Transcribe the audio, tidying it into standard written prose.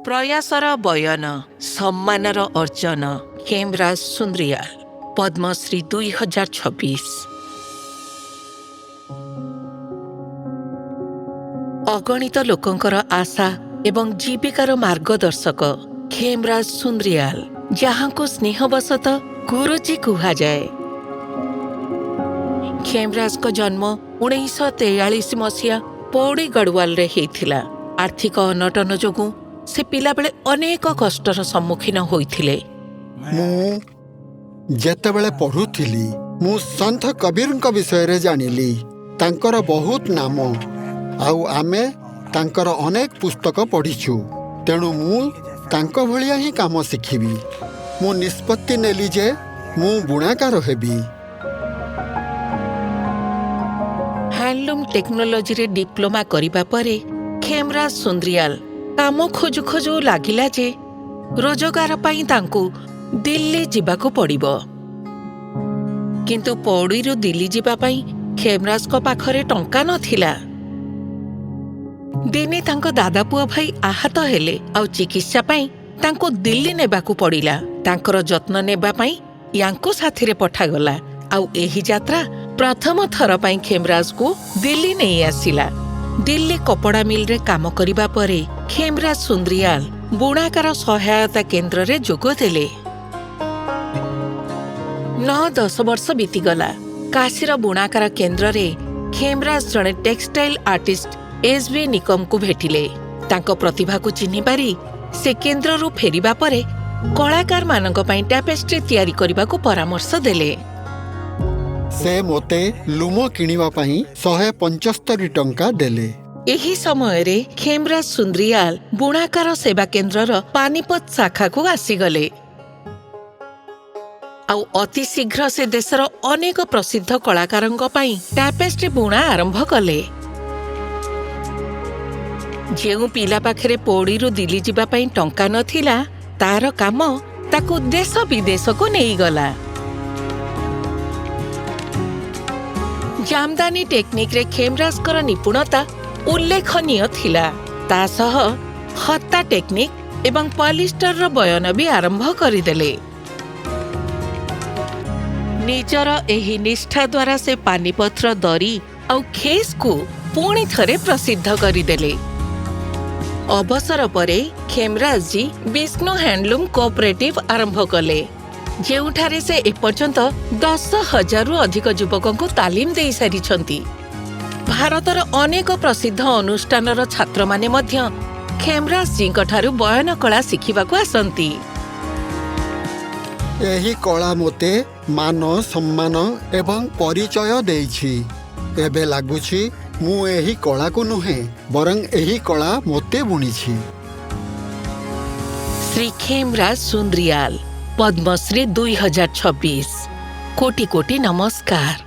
प्रयासर बयन सम्मानर अर्जन खेमराज सुंद्रियाल पद्मश्री 2026। अगणित लोकंकर आशा एवं जीविकार मार्गदर्शक खेमराज सुंद्रियाल जहाँ को स्नेहवशत गुरुजी कहा जाए। खेमराज को जन्म 1943 मसीहा पौड़ी गढ़वाल रे हेइथिला। आर्थिक अनटन जोगु से पिला बेले अनेक कष्टर सम्मुखीन होइथिले। जेतेबेले पढ़ुथिली मु संत कबीरଙ୍କ विषय जानिली। तांकर बहुत नाम आउ आमे तांकर अनेक पुस्तक पढ़िछु। तेणु मु तांको भलिया ही काम शिखिबी। मु निष्पत्ति नेली जे मु बुणाकार हेबी। हैंडलूम टेक्नोलोजी रे डिप्लोमा करिबा परे खेमराज सुंद्रियाल काम खोजु खोजु लागिला जे रोजगार पाई तांकु दिल्ली जिबाकु पड़िबो। किंतु पौड़ीरु दिल्ली जिबा पाई खेमराज को पाखरे टंका नथिला। दिने तांको दादा पुआ भाई आहत हेले आउ चिकित्सा पाई तांको दिल्ली नेबाकु पड़िला। तांकर जत्न नेबा पाई यांको साथिरे पठागला। आउ एही यात्रा प्रथम थर पाई खेमराज को दिल्ली नहीं आसिला। दिल्ली कपड़ा मिल रे काम करिबा परे खेमराज सुंद्रियाल बुणाकार सहायता केन्द्र रे जोग देले। 9-10 वर्ष बीतीगला। काशीर बुणाकार केन्द्र रे खेमराज जणे टेक्सटाइल आर्टिस्ट एस.बी. निकम को भेटिले। तांको प्रतिभा को चिन्हि पारी से केन्द्र रु फेरिबा परे कलाकार मानक पई टैपेस्ट्री तयारी करिबा को परामर्श देले। से मोते लुमो किनिबा पई 175 टंका देले। एही समय रे खेमराज सुंद्रियाल बुणाकार सेवा केन्द्रर पानीपत शाखा को आसीगले। आउ अति शीघ्र से देशर अनेक प्रसिद्ध कलाकारंक पई टैपेस्ट्री बुणा आरंभ कले। जेउ पिला पाखरे पौड़ीरु दिल्ली जिबा पई टंका नथिला तार काम ताकु देश विदेश को नेई गला। जामदानी टेक्निक रे खेमराज कर निपुणता उल्लेखनीय थिला। ता सह हत्ता टेक्निक एवं पॉलिस्टर रो बयन भी आरंभ करिदेले। निजर एही निष्ठा द्वारा से पानीपत्र दरी आउ खेस को पुणी थरे प्रसिद्ध करिदेले। अवसर परे खेमराज जी विष्णु हैंडलूम कोऑपरेटिव आरंभ कले। जेउठारे से एपर्यंत 10,000 अधिक युवकों को तालीम दे सारिछंती। भारतर अनेक प्रसिद्ध अनुष्ठानर छात्र माने मध्य खेमराज जी ठारू बयन कला शिखिबाकु आसंती। एही कला मोते मान सम्मान एवं परिचय देइछि। एबे लागुछि मु एही कला को नुहे बरं एही कला मोते बुनिछि। श्री खेमराज सुंद्रियाल पद्मश्री 2026। कोटि कोटि नमस्कार।